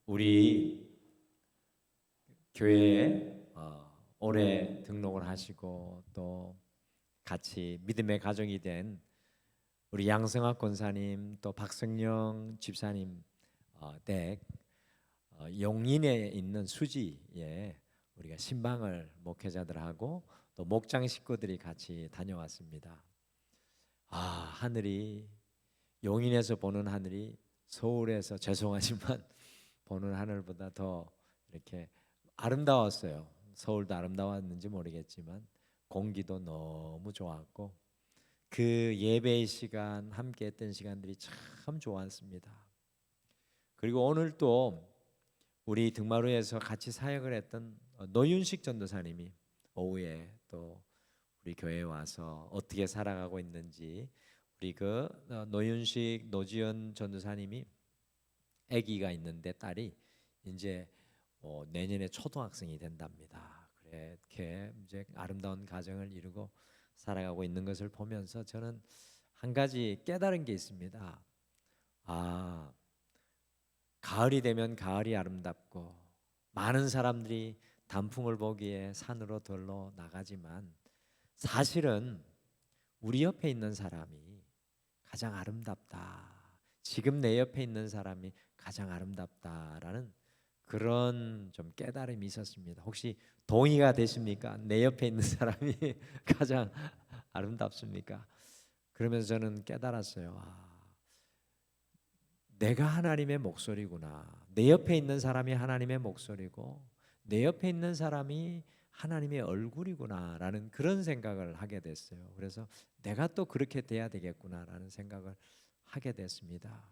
우리 교회에 올해 등록을 하시고 또 같이 믿음의 가정이 된 우리 양성학 권사님 또 박성령 집사님 댁 용인에 있는 수지에 우리가 신방을 목회자들하고 또 목장 식구들이 같이 다녀왔습니다. 하늘이 용인에서 보는 하늘이 서울에서 죄송하지만 보는 하늘보다 더 이렇게 아름다웠어요. 서울도 아름다웠는지 모르겠지만 공기도 너무 좋았고 그 예배의 시간 함께 했던 시간들이 참 좋았습니다. 그리고 오늘 또 우리 등마루에서 같이 사역을 했던 노윤식 전도사님이 오후에 또 우리 교회에 와서 어떻게 살아가고 있는지 우리 노윤식 노지연 전도사님이 아기가 있는데 딸이 이제 내년에 초등학생이 된답니다. 그렇게 이제 아름다운 가정을 이루고 살아가고 있는 것을 보면서 저는 한 가지 깨달은 게 있습니다. 가을이 되면 가을이 아름답고 많은 사람들이 단풍을 보기에 산으로 들러 나가지만 사실은 우리 옆에 있는 사람이 가장 아름답다. 지금 내 옆에 있는 사람이 가장 아름답다라는 그런 좀 깨달음이 있었습니다. 혹시 동의가 되십니까? 내 옆에 있는 사람이 가장 아름답습니까? 그러면서 저는 깨달았어요. 내가 하나님의 목소리구나. 내 옆에 있는 사람이 하나님의 목소리고 내 옆에 있는 사람이 하나님의 얼굴이구나라는 그런 생각을 하게 됐어요. 그래서 내가 또 그렇게 돼야 되겠구나라는 생각을 하게 됐습니다.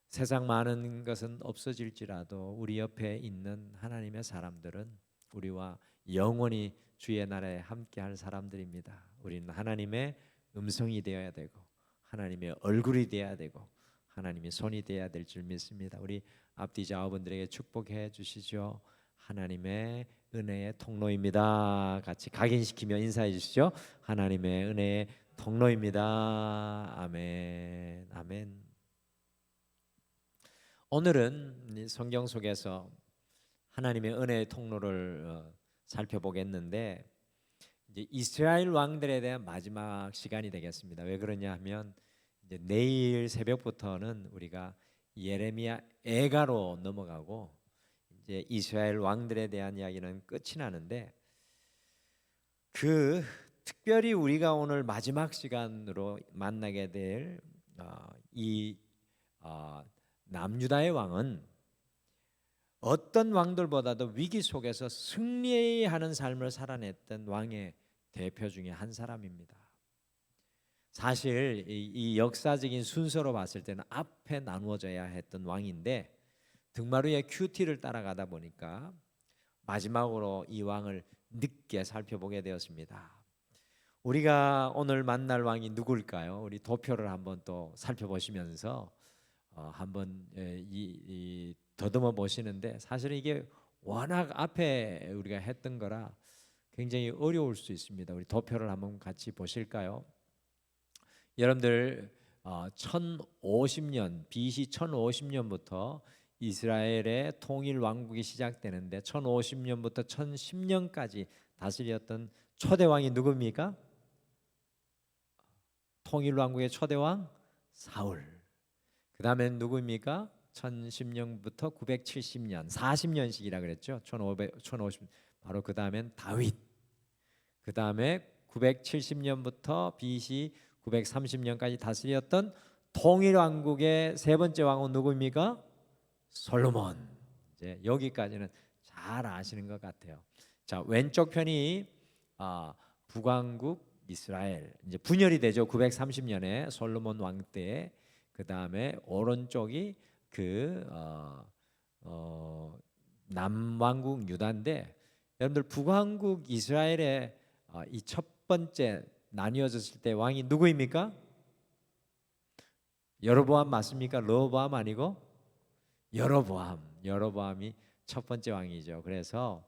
세상 많은 것은 없어질지라도 우리 옆에 있는 하나님의 사람들은 우리와 영원히 주의 나라에 함께할 사람들입니다. 우리는 하나님의 음성이 되어야 되고 하나님의 얼굴이 되어야 되고 하나님의 손이 되어야 될 줄 믿습니다. 우리 앞뒤 자녀분들에게 축복해 주시죠. 하나님의 은혜의 통로입니다. 같이 각인시키며 인사해 주시죠. 하나님의 은혜의 통로입니다. 아멘. 아멘. 오늘은 성경 속에서 하나님의 은혜의 통로를 살펴보겠는데 이제 이스라엘 왕들에 대한 마지막 시간이 되겠습니다. 왜 그러냐 하면 이제 내일 새벽부터는 우리가 예레미야 애가로 넘어가고 이제 이스라엘 왕들에 대한 이야기는 끝이 나는데 특별히 우리가 오늘 마지막 시간으로 만나게 될 이 남유다의 왕은 어떤 왕들보다도 위기 속에서 승리하는 삶을 살아냈던 왕의 대표 중에 한 사람입니다. 사실 이 역사적인 순서로 봤을 때는 앞에 나누어져야 했던 왕인데 등마루의 큐티를 따라가다 보니까 마지막으로 이 왕을 늦게 살펴보게 되었습니다. 우리가 오늘 만날 왕이 누굴까요? 우리 도표를 한번 또 살펴보시면서 한번 더듬어 보시는데 사실은 이게 워낙 앞에 우리가 했던 거라 굉장히 어려울 수 있습니다. 우리 도표를 한번 같이 보실까요? 여러분들 1050년 BC 1050년부터 이스라엘의 통일 왕국이 시작되는데 1050년부터 1010년까지 다스렸던 초대 왕이 누굽니까? 통일 왕국의 초대 왕 사울. 그다음엔 누구입니까? 1010년부터 970년 40년씩이라 그랬죠. 1050 바로 그다음엔 다윗. 그다음에 970년부터 BC 930년까지 다스렸던 통일 왕국의 세 번째 왕은 누구입니까? 솔로몬. 이제 여기까지는 잘 아시는 것 같아요. 자, 왼쪽 편이 북왕국 이스라엘 이제 분열이 되죠. 930년에 솔로몬 왕 때. 그다음에 오른쪽이 남왕국 유다인데 여러분들 북왕국 이스라엘의 이 첫 번째 나뉘어졌을 때 왕이 누구입니까? 여로보암 맞습니까? 르호보암 아니고 여로보암이 첫 번째 왕이죠. 그래서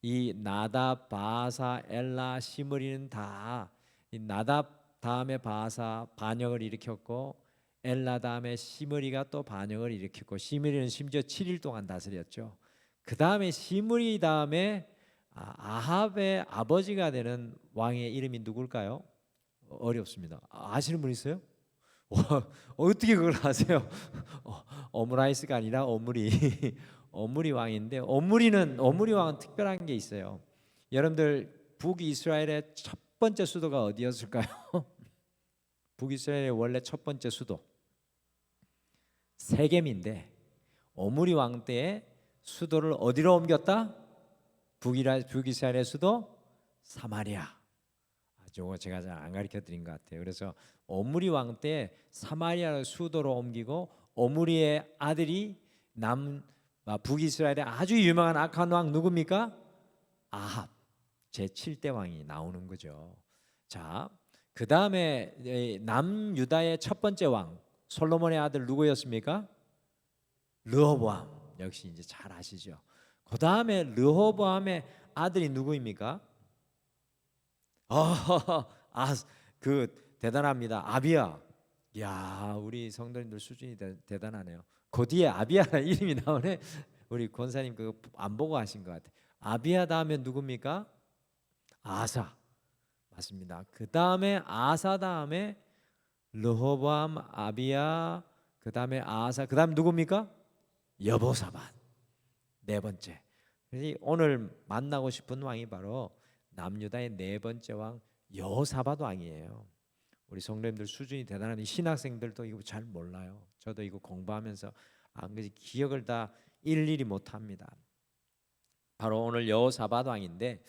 이 나답, 바사, 엘라, 시므리는 다 이 나답 다음에 바사 반역을 일으켰고 엘라 다음에 시므리가 또 반역을 일으켰고, 시므리는 심지어 7일 동안 다스렸죠. 그 다음에 시므리 다음에 아합의 아버지가 되는 왕의 이름이 누굴까요? 어렵습니다. 아시는 분 있어요? 어떻게 그걸 아세요? 오므라이스가 아니라 오므리 오므리 왕인데, 오므리 왕은 특별한 게 있어요. 여러분들 북이스라엘의 첫 번째 수도가 어디였을까요? 북이스라엘의 원래 첫 번째 수도 세겜인데, 오므리 왕 때에 수도를 어디로 옮겼다? 북이스라엘의 수도 사마리아. 저거 제가 잘 안 가르쳐 드린 것 같아요. 그래서 오므리 왕 때 사마리아를 수도로 옮기고, 오므리의 아들이 북이스라엘의 아주 유명한 악한 왕 누굽니까? 아합, 제7대 왕이 나오는 거죠. 자, 그 다음에 남유다의 첫 번째 왕 솔로몬의 아들 누구였습니까? 르호보암. 역시 이제 잘 아시죠. 그 다음에 르호보암의 아들이 누구입니까? 그 대단합니다. 아비야. 야, 우리 성도님들 수준이 대단하네요. 그 뒤에 아비야라는 이름이 나오네. 우리 권사님 그거 안 보고 하신 것 같아요. 아비야 다음에 누굽니까? 아사. 맞습니다. 그 다음에 아사 다음에 르호보암, 아비야, 그 다음에 아사, 그 다음 누굽니까? 여보사밧. 네 번째. 그래서 오늘 만나고 싶은 왕이 바로 남유다의 네 번째 왕 여호사밧 왕이에요. 우리 성도님들 수준이 대단한 신학생들도 이거 잘 몰라요. 저도 이거 공부하면서 안 그지 기억을 다 일일이 못합니다. 바로 오늘 여호사밧 왕인데,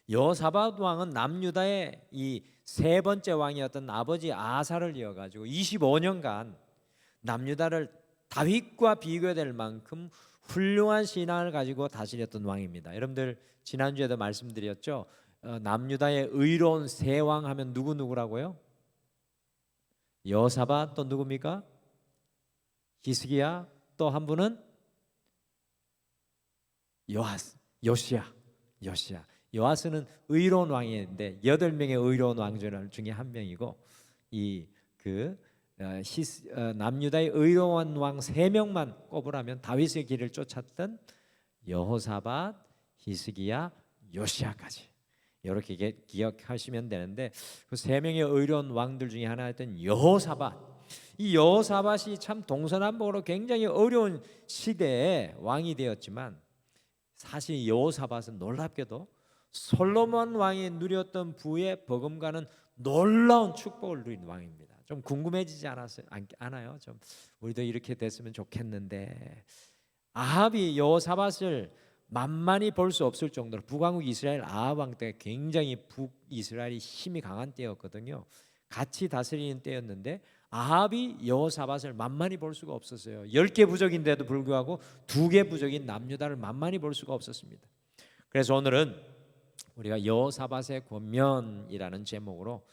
여호사밧 왕은 남유다의 이 세 번째 왕이었던 아버지 아사를 이어가지고 25년간 남유다를 다윗과 비교될 만큼 훌륭한 신앙을 가지고 다스렸던 왕입니다. 여러분들 지난주에도 말씀드렸죠. 남유다의 의로운 세 왕 하면 누구라고요? 여호사밧, 또 누굽니까? 히스기야, 또 한 분은 요시야. 요아스는 의로운 왕인데 8명의 의로운 왕 중에 한 명이고, 남유다의 의로운 왕 3명만 꼽으라면 다윗의 길을 쫓았던 여호사밧, 히스기야, 요시야까지 이렇게 기억하시면 되는데, 그 3명의 의로운 왕들 중에 하나였던 여호사밧, 이 여호사밧이 참 동서남북으로 굉장히 어려운 시대에 왕이 되었지만, 사실 여호사밧은 놀랍게도 솔로몬 왕이 누렸던 부의 버금가는 놀라운 축복을 누린 왕입니다. 좀 궁금해지지 않아요? 좀 우리도 이렇게 됐으면 좋겠는데, 아합이 여호사밧을 만만히 볼 수 없을 정도로, 북왕국 이스라엘 아합 왕 때 굉장히 북이스라엘이 힘이 강한 때였거든요. 같이 다스리는 때였는데 아합이 여호사밧을 만만히 볼 수가 없었어요. 10개 부족인데도 불구하고 2개 부족인 남유다를 만만히 볼 수가 없었습니다. 그래서 오늘은 우리가 여호사밧의 권면이라는 제목으로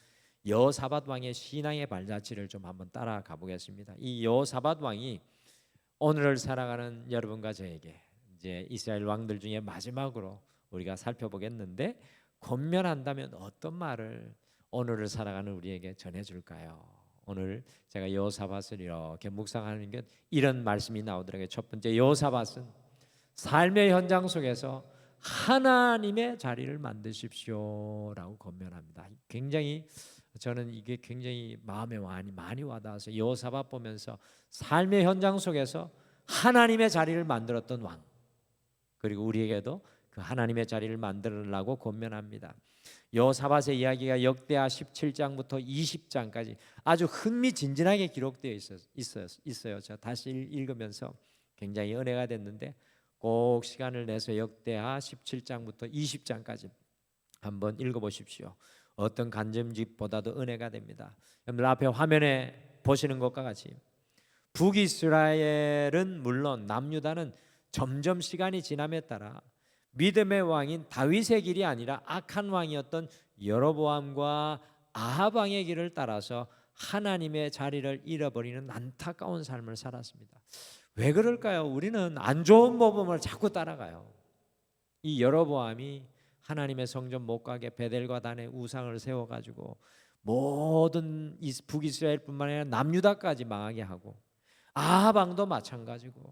여호사밧 왕의 신앙의 발자취를 좀 한번 따라가 보겠습니다. 이 여호사밧 왕이 오늘을 살아가는 여러분과 저에게 이제 이스라엘 왕들 중에 마지막으로 우리가 살펴보겠는데, 권면한다면 어떤 말을 오늘을 살아가는 우리에게 전해줄까요? 오늘 제가 여호사밧을 이렇게 묵상하는 게 이런 말씀이 나오더라고요. 첫 번째, 여호사밧은 삶의 현장 속에서 하나님의 자리를 만드십시오라고 권면합니다. 굉장히 저는 이게 굉장히 마음에 많이 와닿아서 여호사밧 보면서 삶의 현장 속에서 하나님의 자리를 만들었던 왕, 그리고 우리에게도 그 하나님의 자리를 만들으라고 권면합니다. 여호사밧의 이야기가 역대하 17장부터 20장까지 아주 흥미진진하게 기록되어 있어요. 제가 다시 읽으면서 굉장히 은혜가 됐는데, 꼭 시간을 내서 역대하 17장부터 20장까지 한번 읽어보십시오. 어떤 간증집보다도 은혜가 됩니다. 여러분들 앞에 화면에 보시는 것과 같이 북이스라엘은 물론 남유다는 점점 시간이 지남에 따라 믿음의 왕인 다윗의 길이 아니라 악한 왕이었던 여로보암과 아합 왕의 길을 따라서 하나님의 자리를 잃어버리는 안타까운 삶을 살았습니다. 왜 그럴까요? 우리는 안 좋은 모범을 자꾸 따라가요. 이 여로보암이 하나님의 성전 못 가게 베델과 단에 우상을 세워가지고 모든 북이스라엘뿐만 아니라 남유다까지 망하게 하고 아합 왕도 마찬가지고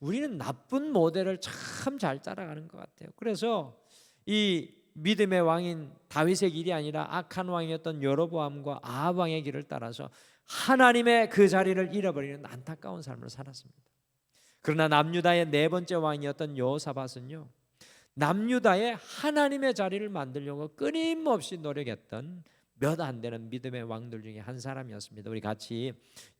우리는 나쁜 모델을 참 잘 따라가는 것 같아요. 그래서 이 믿음의 왕인 다윗의 길이 아니라 악한 왕이었던 여로보암과 아합 왕의 길을 따라서 하나님의 그 자리를 잃어버리는 안타까운 삶을 살았습니다. 그러나 남유다의 네 번째 왕이었던 여호사밧은요, 남유다에 하나님의 자리를 만들려고 끊임없이 노력했던 몇 안 되는 믿음의 왕들 중에 한 사람이었습니다. 우리 같이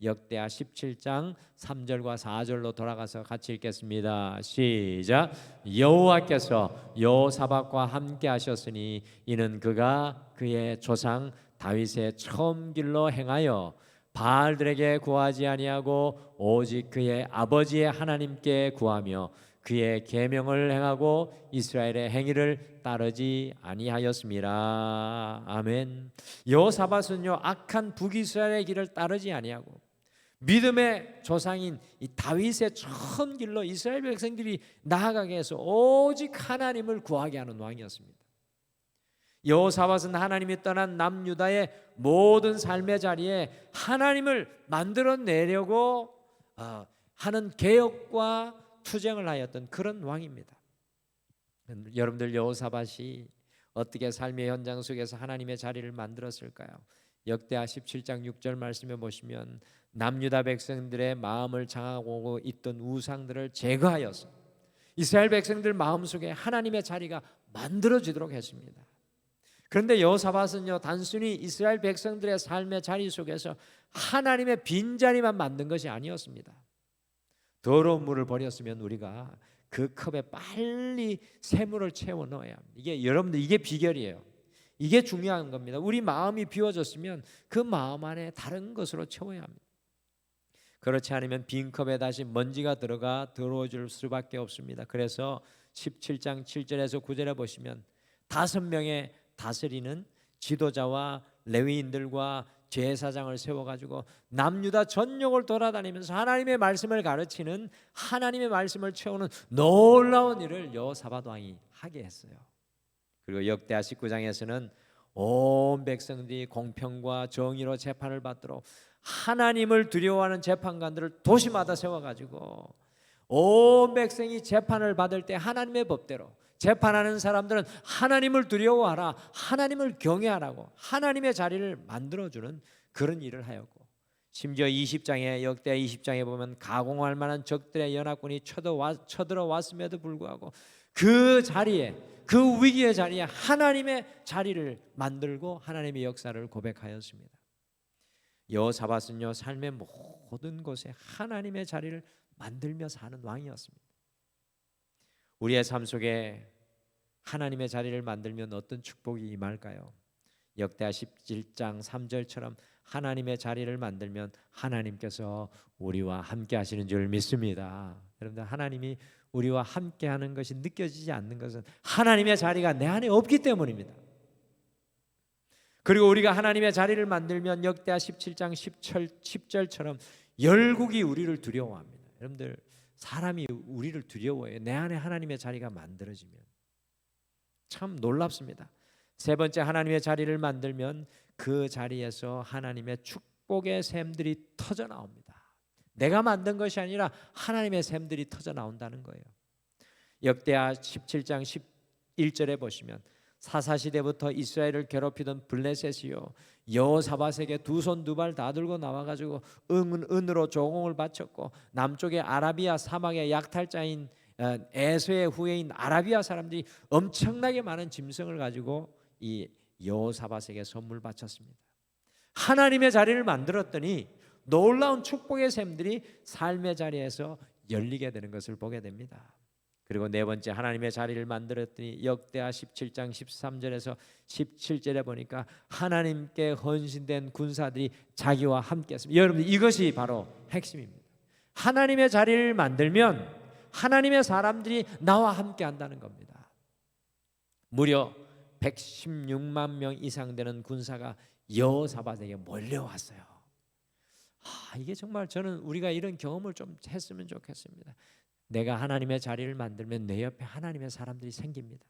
역대하 17장 3절과 4절로 돌아가서 같이 읽겠습니다. 시작. 여호와께서 여호사밧과 함께 하셨으니 이는 그가 그의 조상 다윗의 처음 길로 행하여 바알들에게 구하지 아니하고 오직 그의 아버지의 하나님께 구하며 그의 계명을 행하고 이스라엘의 행위를 따르지 아니하였습니다. 아멘. 여호사밧은요, 악한 북이스라엘의 길을 따르지 아니하고 믿음의 조상인 이 다윗의 처음 길로 이스라엘 백성들이 나아가게 해서 오직 하나님을 구하게 하는 왕이었습니다. 여호사밧은 하나님이 떠난 남유다의 모든 삶의 자리에 하나님을 만들어내려고 하는 개혁과 투쟁을 하였던 그런 왕입니다. 여러분들, 여호사밧이 어떻게 삶의 현장 속에서 하나님의 자리를 만들었을까요? 역대하 17장 6절 말씀에 보시면 남유다 백성들의 마음을 장악하고 있던 우상들을 제거하여서 이스라엘 백성들 마음속에 하나님의 자리가 만들어지도록 했습니다. 그런데 여호사밧은요, 단순히 이스라엘 백성들의 삶의 자리 속에서 하나님의 빈자리만 만든 것이 아니었습니다. 더러운 물을 버렸으면 우리가 그 컵에 빨리 샘물을 채워 넣어야 합니다. 이게 여러분들, 이게 비결이에요. 이게 중요한 겁니다. 우리 마음이 비워졌으면 그 마음 안에 다른 것으로 채워야 합니다. 그렇지 않으면 빈 컵에 다시 먼지가 들어가 더러워질 수밖에 없습니다. 그래서 17장 7절에서 9절에 보시면 5명의 다스리는 지도자와 레위인들과 제사장을 세워가지고 남유다 전역을 돌아다니면서 하나님의 말씀을 가르치는, 하나님의 말씀을 채우는 놀라운 일을 여호사밧 왕이 하게 했어요. 그리고 역대하 19장에서는 온 백성들이 공평과 정의로 재판을 받도록 하나님을 두려워하는 재판관들을 도시마다 세워가지고 온 백성이 재판을 받을 때 하나님의 법대로, 재판하는 사람들은 하나님을 두려워하라, 하나님을 경외하라고 하나님의 자리를 만들어주는 그런 일을 하였고, 심지어 20장에, 역대 20장에 보면 가공할 만한 적들의 연합군이 쳐들어왔음에도 불구하고 그 자리에, 그 위기의 자리에 하나님의 자리를 만들고 하나님의 역사를 고백하였습니다. 여호사밧은요, 삶의 모든 곳에 하나님의 자리를 만들며 사는 왕이었습니다. 우리의 삶 속에 하나님의 자리를 만들면 어떤 축복이 임할까요? 역대하 17장 3절처럼 하나님의 자리를 만들면 하나님께서 우리와 함께 하시는 줄 믿습니다. 여러분들, 하나님이 우리와 함께 하는 것이 느껴지지 않는 것은 하나님의 자리가 내 안에 없기 때문입니다. 그리고 우리가 하나님의 자리를 만들면 역대하 17장 10절처럼 열국이 우리를 두려워합니다. 여러분들, 사람이 우리를 두려워해요. 내 안에 하나님의 자리가 만들어지면 참 놀랍습니다. 세 번째, 하나님의 자리를 만들면 그 자리에서 하나님의 축복의 샘들이 터져 나옵니다. 내가 만든 것이 아니라 하나님의 샘들이 터져 나온다는 거예요. 역대하 17장 11절에 보시면 사사시대부터 이스라엘을 괴롭히던 블레셋이요, 여호사밧에게 두 손 두 발 다 들고 나와가지고 은으로 조공을 바쳤고, 남쪽의 아라비아 사막의 약탈자인 에서의 후예인 아라비아 사람들이 엄청나게 많은 짐승을 가지고 이 여호사밧에게 선물 바쳤습니다. 하나님의 자리를 만들었더니 놀라운 축복의 샘들이 삶의 자리에서 열리게 되는 것을 보게 됩니다. 그리고 네 번째, 하나님의 자리를 만들었더니 역대하 17장 13절에서 17절에 보니까 하나님께 헌신된 군사들이 자기와 함께 했습니다. 여러분, 이것이 바로 핵심입니다. 하나님의 자리를 만들면 하나님의 사람들이 나와 함께 한다는 겁니다. 무려 116만 명 이상 되는 군사가 여호사밧에게 몰려왔어요. 이게 정말, 저는 우리가 이런 경험을 좀 했으면 좋겠습니다. 내가 하나님의 자리를 만들면 내 옆에 하나님의 사람들이 생깁니다.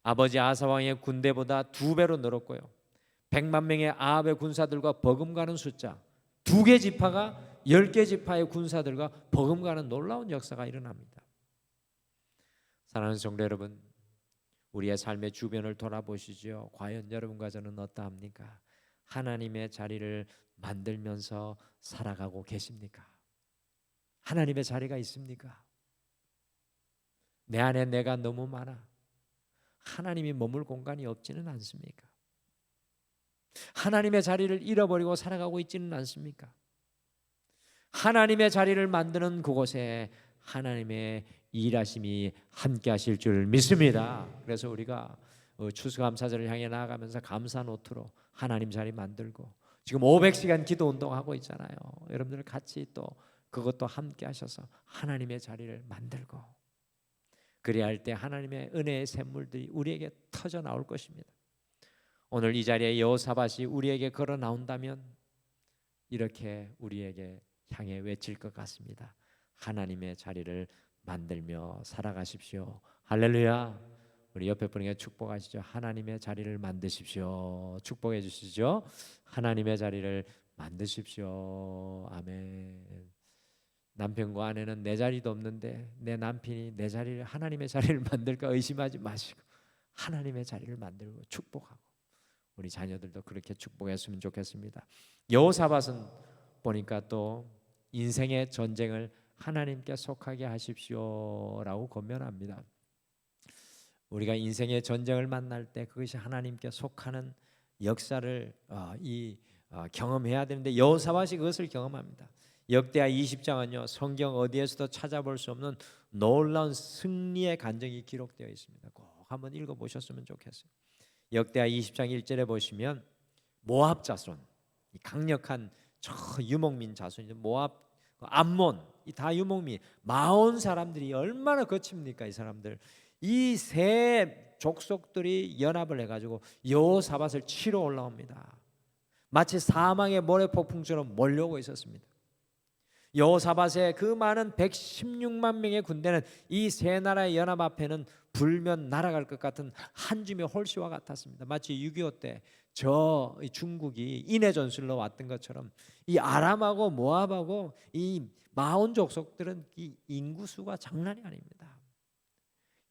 아버지 아사 왕의 군대보다 2배로 늘었고요, 100만 명의 아합의 군사들과 버금가는 숫자, 2개 지파가 10개 지파의 군사들과 버금가는 놀라운 역사가 일어납니다. 사랑하는 성도 여러분, 우리의 삶의 주변을 돌아보시죠. 과연 여러분과 저는 어떠합니까? 하나님의 자리를 만들면서 살아가고 계십니까? 하나님의 자리가 있습니까? 내 안에 내가 너무 많아. 하나님이 머물 공간이 없지는 않습니까? 하나님의 자리를 잃어버리고 살아가고 있지는 않습니까? 하나님의 자리를 만드는 그곳에 하나님의 일하심이 함께 하실 줄 믿습니다. 그래서 우리가 추수감사절을 향해 나아가면서 감사 노트로 하나님 자리 만들고 지금 500시간 기도 운동하고 있잖아요. 여러분들 같이 또 그것도 함께 하셔서 하나님의 자리를 만들고, 그래야 할 때 하나님의 은혜의 샘물들이 우리에게 터져 나올 것입니다. 오늘 이 자리에 여호사밧이 우리에게 걸어 나온다면 이렇게 우리에게 향해 외칠 것 같습니다. 하나님의 자리를 만들며 살아가십시오. 할렐루야. 우리 옆에 분에게 축복하시죠. 하나님의 자리를 만드십시오. 축복해 주시죠. 하나님의 자리를 만드십시오. 아멘. 남편과 아내는 내 자리도 없는데 내 남편이 내 자리를, 하나님의 자리를 만들까 의심하지 마시고 하나님의 자리를 만들고 축복하고, 우리 자녀들도 그렇게 축복했으면 좋겠습니다. 여호사밧은 보니까 또 인생의 전쟁을 하나님께 속하게 하십시오라고 권면합니다. 우리가 인생의 전쟁을 만날 때 그것이 하나님께 속하는 역사를 경험해야 되는데 여호사밧이 그것을 경험합니다. 역대하 20장은요 성경 어디에서도 찾아볼 수 없는 놀라운 승리의 간증이 기록되어 있습니다. 꼭 한번 읽어보셨으면 좋겠어요. 역대하 20장 1절에 보시면 모압 자손, 이 강력한 저 유목민 자손이 모압, 암몬, 이 다 유목민, 마온 사람들이 얼마나 거칩니까? 이 사람들, 이 세 족속들이 연합을 해가지고 여호사밧을 치러 올라옵니다. 마치 사망의 모래폭풍처럼 몰려오고 있었습니다. 여호사밧의 그 많은 116만 명의 군대는 이 세 나라의 연합 앞에는 불면 날아갈 것 같은 한 줌의 홀씨와 같았습니다. 마치 6.25 때 저 중국이 인해 전술로 왔던 것처럼 이 아람하고 모압하고 이 마온 족속들은 이 인구수가 장난이 아닙니다.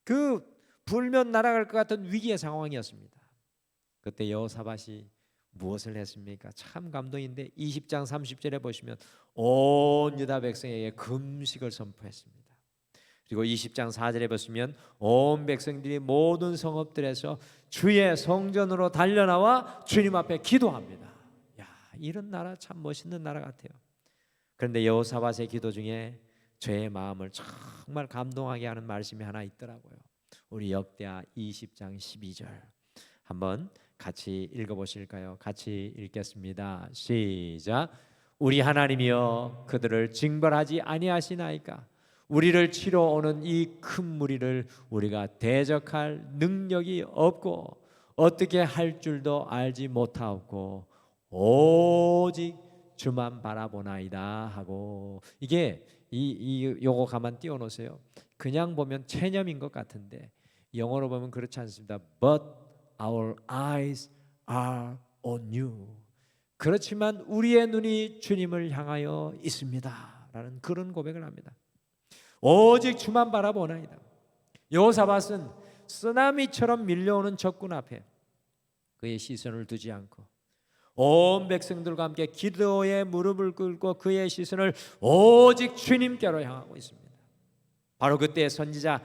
그 불면 날아갈 것 같은 위기의 상황이었습니다. 그때 여호사밧이 무엇을 했습니까? 참 감동인데 20장 30절에 보시면 온 유다 백성에게 금식을 선포했습니다. 그리고 20장 4절에 보시면 온 백성들이 모든 성읍들에서 주의 성전으로 달려나와 주님 앞에 기도합니다. 야, 이런 나라 참 멋있는 나라 같아요. 그런데 여호사밧의 기도 중에 저의 마음을 정말 감동하게 하는 말씀이 하나 있더라고요. 우리 역대하 20장 12절 한번 같이 읽어보실까요? 같이 읽겠습니다. 시작. 우리 하나님이여 그들을 징벌하지 아니하시나이까? 우리를 치러 오는 이 큰 무리를 우리가 대적할 능력이 없고 어떻게 할 줄도 알지 못하옵고 오직 주만 바라보나이다 하고, 이게 요거 가만 띄워놓으세요. 그냥 보면 체념인 것 같은데 영어로 보면 그렇지 않습니다. But our eyes are on you. 그렇지만 우리의 눈이 주님을 향하여 있습니다 라는 그런 고백을 합니다. 오직 주만 바라보나이다. 여호사밧은 쓰나미처럼 밀려오는 적군 앞에 그의 시선을 두지 않고 온 백성들과 함께 기도에 무릎을 꿇고 그의 시선을 오직 주님께로 향하고 있습니다. 바로 그때 선지자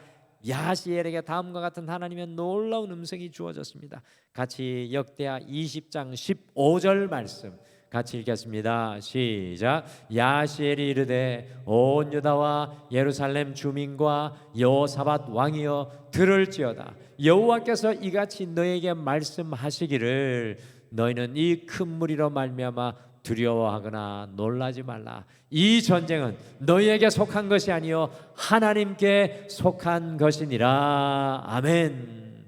야시엘에게 다음과 같은 하나님의 놀라운 음성이 주어졌습니다. 같이 역대하 20장 15절 말씀 같이 읽겠습니다. 시작. 야시엘이 이르되 온 유다와 예루살렘 주민과 여호사밧 왕이여 들을지어다. 여호와께서 이같이 너에게 말씀하시기를 너희는 이 큰 무리로 말미암아 두려워하거나 놀라지 말라. 이 전쟁은 너희에게 속한 것이 아니요 하나님께 속한 것이니라. 아멘.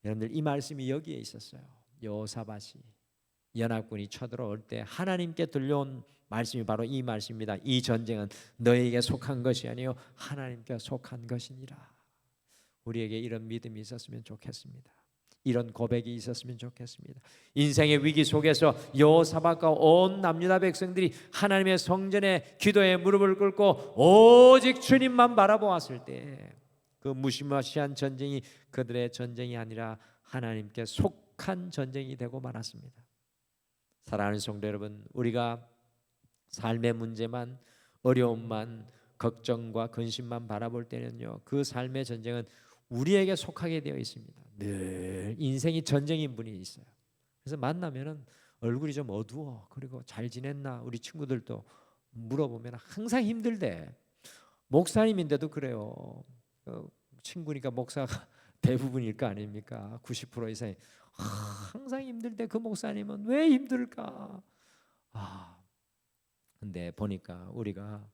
여러분들 이 말씀이 여기에 있었어요. 여호사밧이 연합군이 쳐들어올 때 하나님께 들려온 말씀이 바로 이 말씀입니다. 이 전쟁은 너희에게 속한 것이 아니요 하나님께 속한 것이니라. 우리에게 이런 믿음이 있었으면 좋겠습니다. 이런 고백이 있었으면 좋겠습니다. 인생의 위기 속에서 여호사밧과 온 남유다 백성들이 하나님의 성전에 기도에 무릎을 꿇고 오직 주님만 바라보았을 때 그 무시무시한 전쟁이 그들의 전쟁이 아니라 하나님께 속한 전쟁이 되고 말았습니다. 사랑하는 성도 여러분, 우리가 삶의 문제만, 어려움만, 걱정과 근심만 바라볼 때는요, 그 삶의 전쟁은 우리에게 속하게 되어 있습니다. 늘 인생이 전쟁인 분이 있어요. 그래서 만나면은 얼굴이 좀 어두워. 그리고 잘 지냈나? 우리 친구들도 물어보면 항상 힘들대. 목사님인데도 그래요. 친구니까 목사가 대부분일 거 아닙니까? 90% 이상이 항상 힘들대. 그 목사님은 왜 힘들까? 근데 보니까 우리가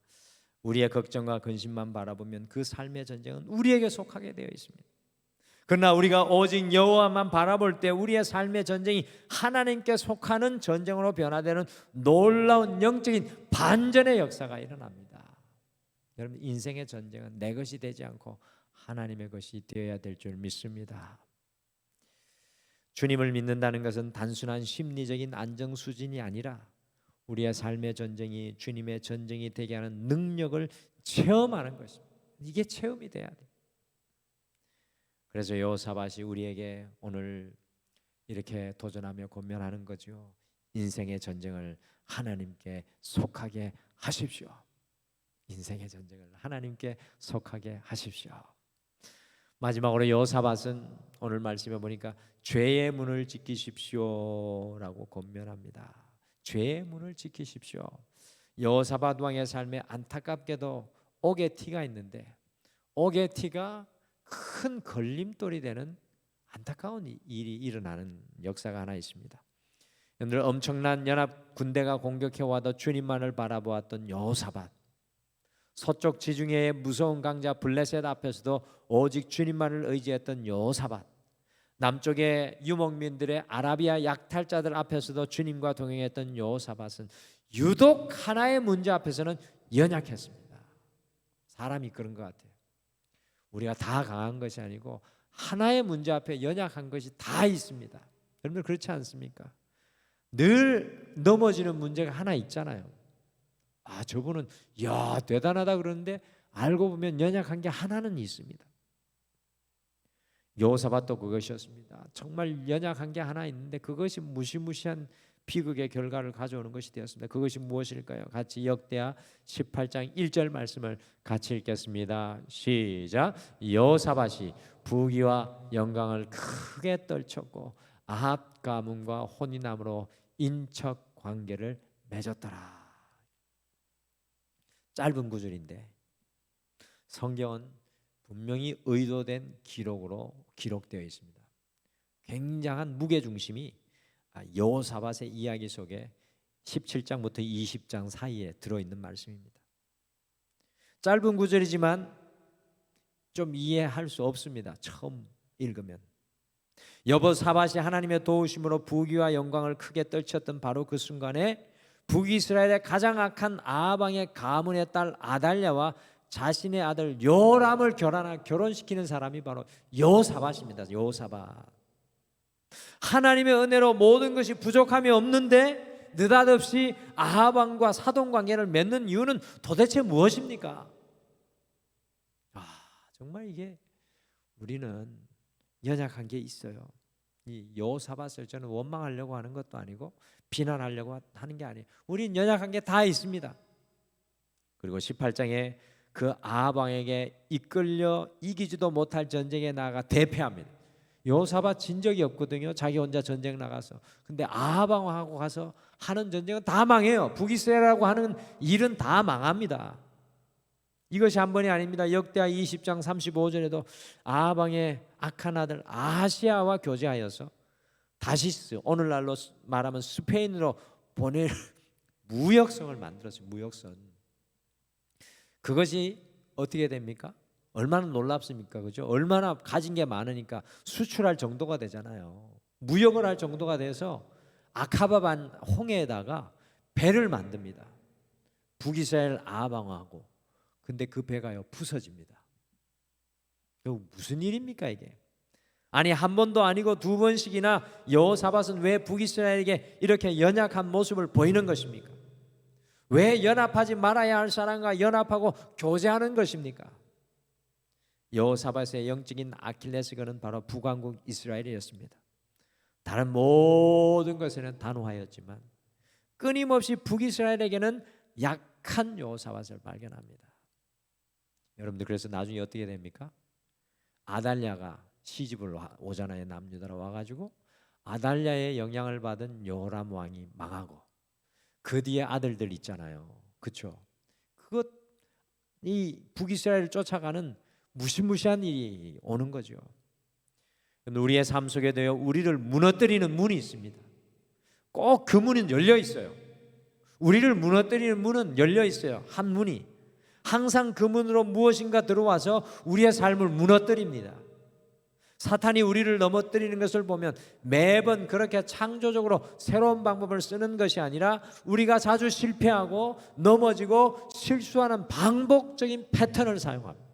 우리의 걱정과 근심만 바라보면 그 삶의 전쟁은 우리에게 속하게 되어 있습니다. 그러나 우리가 오직 여호와만 바라볼 때 우리의 삶의 전쟁이 하나님께 속하는 전쟁으로 변화되는 놀라운 영적인 반전의 역사가 일어납니다. 여러분, 인생의 전쟁은 내 것이 되지 않고 하나님의 것이 되어야 될 줄 믿습니다. 주님을 믿는다는 것은 단순한 심리적인 안정 수준이 아니라 우리의 삶의 전쟁이 주님의 전쟁이 되게 하는 능력을 체험하는 것입니다. 이게 체험이 돼야 돼요. 그래서 여호사밧이 우리에게 오늘 이렇게 도전하며 권면하는 거죠. 인생의 전쟁을 하나님께 속하게 하십시오. 인생의 전쟁을 하나님께 속하게 하십시오. 마지막으로 여호사밧은 오늘 말씀해 보니까 죄의 문을 지키십시오라고 권면합니다. 죄의 문을 지키십시오. 여호사밧 왕의 삶에 안타깝게도 옥의 티가 있는데 옥의 티가 큰 걸림돌이 되는 안타까운 일이 일어나는 역사가 하나 있습니다. 여러분들, 엄청난 연합 군대가 공격해 와도 주님만을 바라보았던 여호사밧, 서쪽 지중해의 무서운 강자 블레셋 앞에서도 오직 주님만을 의지했던 여호사밧, 남쪽의 유목민들의 아라비아 약탈자들 앞에서도 주님과 동행했던 여호사밧은 유독 하나의 문제 앞에서는 연약했습니다. 사람이 그런 것 같아요. 우리가 다 강한 것이 아니고 하나의 문제 앞에 연약한 것이 다 있습니다. 여러분들 그렇지 않습니까? 늘 넘어지는 문제가 하나 있잖아요. 저분은 야 대단하다 그러는데 알고 보면 연약한 게 하나는 있습니다. 여호사밧도 그것이었습니다. 정말 연약한 게 하나 있는데 그것이 무시무시한 비극의 결과를 가져오는 것이 되었습니다. 그것이 무엇일까요? 같이 역대하 18장 1절 말씀을 같이 읽겠습니다. 시작. 여호사밧이 부귀와 영광을 크게 떨쳤고 아합 가문과 혼인함으로 인척 관계를 맺었더라. 짧은 구절인데 성경은 분명히 의도된 기록으로 기록되어 있습니다. 굉장한 무게중심이 여호사밧의 이야기 속에 17장부터 20장 사이에 들어있는 말씀입니다. 짧은 구절이지만 좀 이해할 수 없습니다. 처음 읽으면. 여호사밧이 하나님의 도우심으로 부귀와 영광을 크게 떨쳤던 바로 그 순간에 북이스라엘의 가장 악한 아합 왕의 가문의 딸 아달랴와 자신의 아들 요람을 결혼시키는 사람이 바로 여호사밧입니다. 여호사밧. 하나님의 은혜로 모든 것이 부족함이 없는데 느닷없이 아합 왕과 사돈 관계를 맺는 이유는 도대체 무엇입니까? 정말 이게 우리는 연약한 게 있어요. 이 여호사밧을 저는 원망하려고 하는 것도 아니고 비난하려고 하는 게 아니에요. 우린 연약한 게 다 있습니다. 그리고 18장에 그 아합 왕에게 이끌려 이기지도 못할 전쟁에 나가 대패합니다. 여호사밧 진 적이 없거든요. 자기 혼자 전쟁 나가서. 근데 아합 왕하고 가서 하는 전쟁은 다 망해요. 북이스라엘하고 하는 일은 다 망합니다. 이것이 한 번이 아닙니다. 역대하 20장 35절에도 아합 왕의 악한 아들 아하시야와 교제하여서 다시스, 오늘날로 말하면 스페인으로 보낼 무역성을 만들었어요. 무역선. 그것이 어떻게 됩니까? 얼마나 놀랍습니까? 그죠? 얼마나 가진 게 많으니까 수출할 정도가 되잖아요. 무역을 할 정도가 돼서 아카바반 홍해에다가 배를 만듭니다. 북이스라엘 아합 왕하고. 근데 그 배가요 부서집니다. 무슨 일입니까 이게? 아니 한 번도 아니고 두 번씩이나 여호사밧은 왜 북이스라엘에게 이렇게 연약한 모습을 보이는 것입니까? 왜 연합하지 말아야 할 사람과 연합하고 교제하는 것입니까? 여호사밧의 영적인 아킬레스건은 바로 북왕국 이스라엘이었습니다. 다른 모든 것에는 단호하였지만 끊임없이 북이스라엘에게는 약한 여호사밧을 발견합니다. 여러분들 그래서 나중에 어떻게 됩니까? 아달랴가 시집을 오잖아요. 남유다로 와가지고 아달랴의 영향을 받은 여호람 왕이 망하고 그 뒤에 아들들 있잖아요. 그렇죠? 그것 이 북이스라엘을 쫓아가는 무시무시한 일이 오는 거죠. 우리의 삶 속에 대해 우리를 무너뜨리는 문이 있습니다. 꼭 그 문은 열려 있어요. 우리를 무너뜨리는 문은 열려 있어요. 한 문이 항상 그 문으로 무엇인가 들어와서 우리의 삶을 무너뜨립니다. 사탄이 우리를 넘어뜨리는 것을 보면 매번 그렇게 창조적으로 새로운 방법을 쓰는 것이 아니라 우리가 자주 실패하고 넘어지고 실수하는 반복적인 패턴을 사용합니다.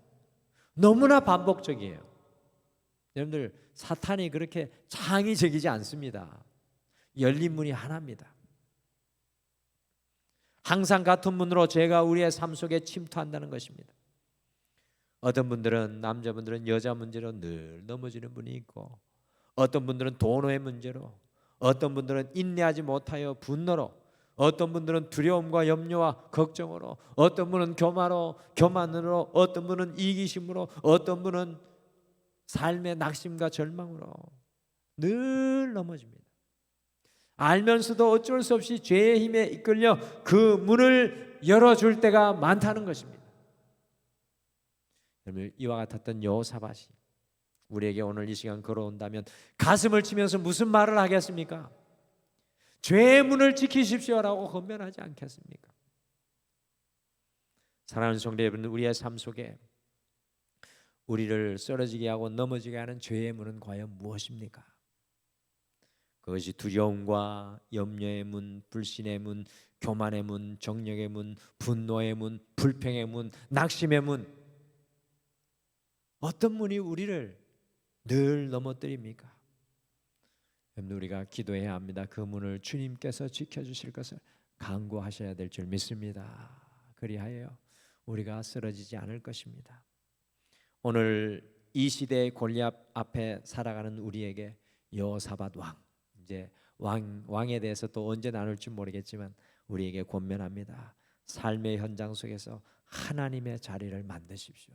너무나 반복적이에요. 여러분들 사탄이 그렇게 창의적이지 않습니다. 열린 문이 하나입니다. 항상 같은 문으로 죄가 우리의 삶 속에 침투한다는 것입니다. 어떤 분들은 남자분들은 여자 문제로 늘 넘어지는 분이 있고 어떤 분들은 돈의 문제로 어떤 분들은 인내하지 못하여 분노로 어떤 분들은 두려움과 염려와 걱정으로 어떤 분은 교만으로 어떤 분은 이기심으로 어떤 분은 삶의 낙심과 절망으로 늘 넘어집니다. 알면서도 어쩔 수 없이 죄의 힘에 이끌려 그 문을 열어줄 때가 많다는 것입니다. 여러분 이와 같았던 여호사밧이 우리에게 오늘 이 시간 걸어온다면 가슴을 치면서 무슨 말을 하겠습니까? 죄의 문을 지키십시오라고 권면하지 않겠습니까? 사랑하는 성도 여러분, 우리의 삶 속에 우리를 쓰러지게 하고 넘어지게 하는 죄의 문은 과연 무엇입니까? 그것이 두려움과 염려의 문, 불신의 문, 교만의 문, 정력의 문, 분노의 문, 불평의 문, 낙심의 문, 어떤 문이 우리를 늘 넘어뜨립니까? 우리가 기도해야 합니다. 그 문을 주님께서 지켜주실 것을 간구하셔야 될 줄 믿습니다. 그리하여 우리가 쓰러지지 않을 것입니다. 오늘 이 시대의 골리앗 앞에 살아가는 우리에게 여호사밧 왕, 이제 왕에 대해서 또 언제 나눌지 모르겠지만 우리에게 권면합니다. 삶의 현장 속에서 하나님의 자리를 만드십시오.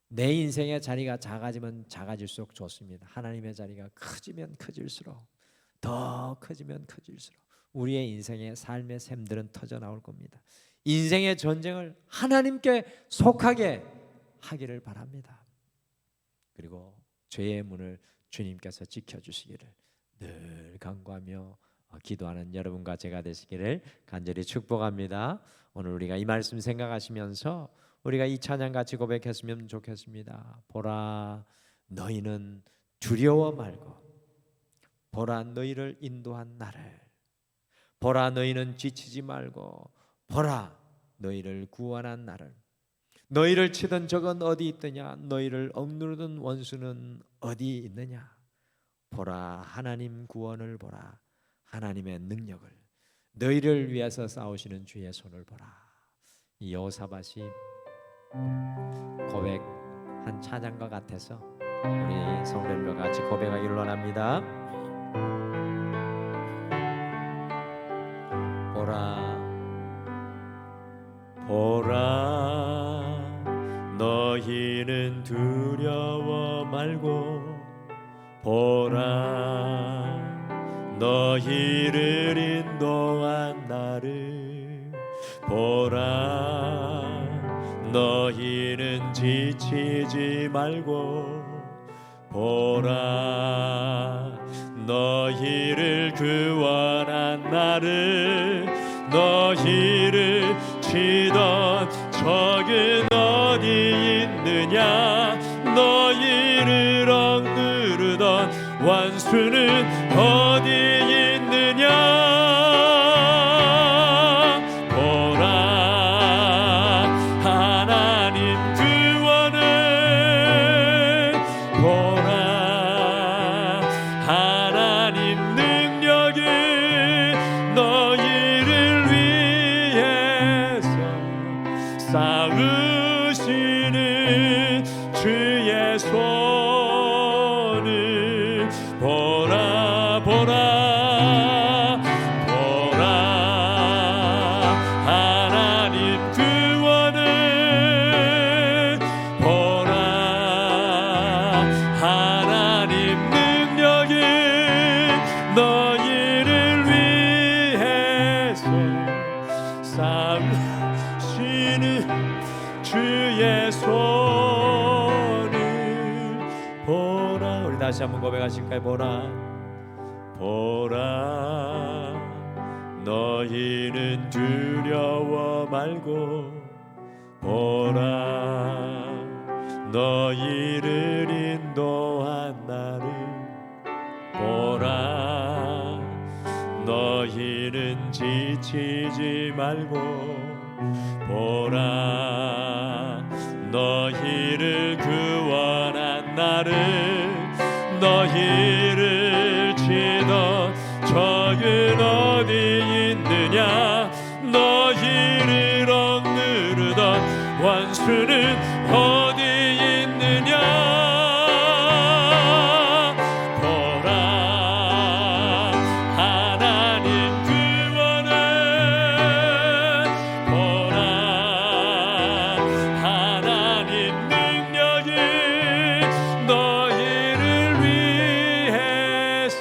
내 인생의 자리가 작아지면 작아질수록 좋습니다. 하나님의 자리가 커지면 커질수록 더 커지면 커질수록 우리의 인생의 삶의 샘들은 터져 나올 겁니다. 인생의 전쟁을 하나님께 속하게 하기를 바랍니다. 그리고 죄의 문을 주님께서 지켜주시기를 늘 간구하며 기도하는 여러분과 제가 되시기를 간절히 축복합니다. 오늘 우리가 이 말씀 생각하시면서 우리가 이 찬양 같이 고백했으면 좋겠습니다. 보라 너희는 두려워 말고 보라 너희를 인도한 나를 보라 너희는 지치지 말고 보라 너희를 구원한 나를 너희를 치던 적은 어디 있더냐 너희를 억누르던 원수는 어디 있느냐 보라 하나님 구원을 보라 하나님의 능력을 너희를 위해서 싸우시는 주의 손을 보라. 이 여호사밧이 고백한 찬양과 같아서 우리 성도들과 같이 고백하기를 원합니다. 보라 보라 너희는 두려워 말고 보라 너희를 인도한 나를 보라 너희는 지치지 말고 보라 너희를 구원한 나를 너희를 치던 적은 어디 있느냐 너희를 억누르던 원수는 어디 있느냐 보라 주의 손을 보라 보라 보라 하나님 구원을 보라 하나님 능력이 너희를 위해서 싸우시는 주의 손을 보라. 우리 다시 한번 고백하실까요? 보라 보라 너희는 두려워 말고 보라 너희를 인도한 나를 보라 너희는 지치지 말고 보라 너희를 구원한 나를 너희를 치던 적은 어디 있느냐 너희를 억누르던 원수는 어디 있느냐 보라 하나님 구원을 보라 하나님 능력이 너희를 위해서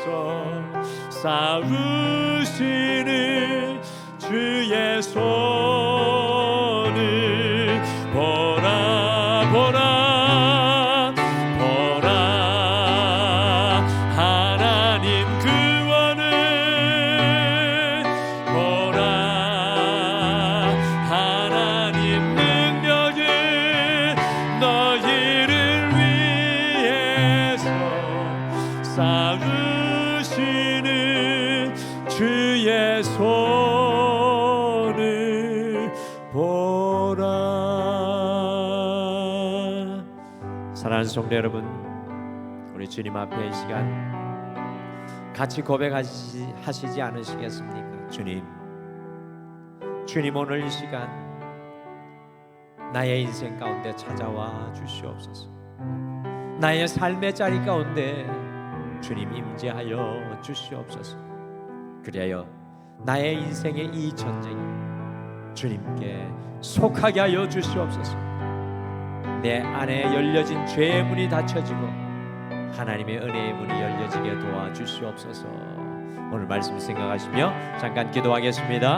싸우시는 주의 손을 보라 보라 보라 하나님 구원을 보라 하나님 능력이 너희를 위해서 싸우시는 주의 손을 보라. 사랑하는 성도 여러분, 우리 주님 앞에 이 시간 같이 고백하시지 않으시겠습니까? 주님 오늘 이 시간 나의 인생 가운데 찾아와 주시옵소서. 나의 삶의 자리 가운데 주님 임재하여 주시옵소서. 그리하여 나의 인생의 이 전쟁이 주님께 속하게 하여 주시옵소서. 내 안에 열려진 죄의 문이 닫혀지고 하나님의 은혜의 문이 열려지게 도와주시옵소서. 오늘 말씀 생각하시며 잠깐 기도하겠습니다.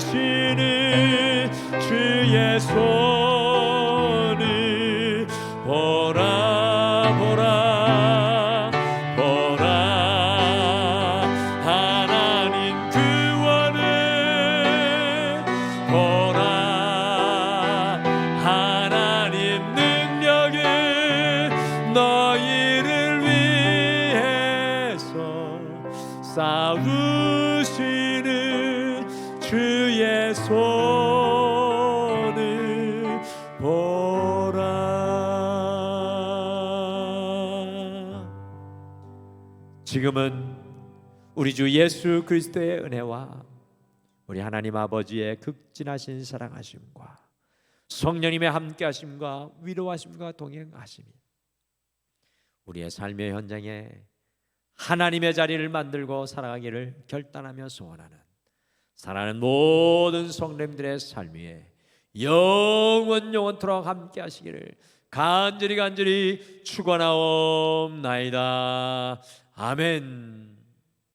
싸우시는 주의 손을 보라 보라 보라 하나님 구원을 보라 하나님 능력이 너희를 위해서 싸우시는 주의 손을 보라. 지금은 우리 주 예수 그리스도의 은혜와 우리 하나님 아버지의 극진하신 사랑하심과 성령님의 함께하심과 위로하심과 동행하심이 우리의 삶의 현장에 하나님의 자리를 만들고 살아가기를 결단하며 소원하는 사랑하는 모든 성도님들의 삶 위에 영원토록 함께 하시기를 간절히 축원하옵나이다. 아멘.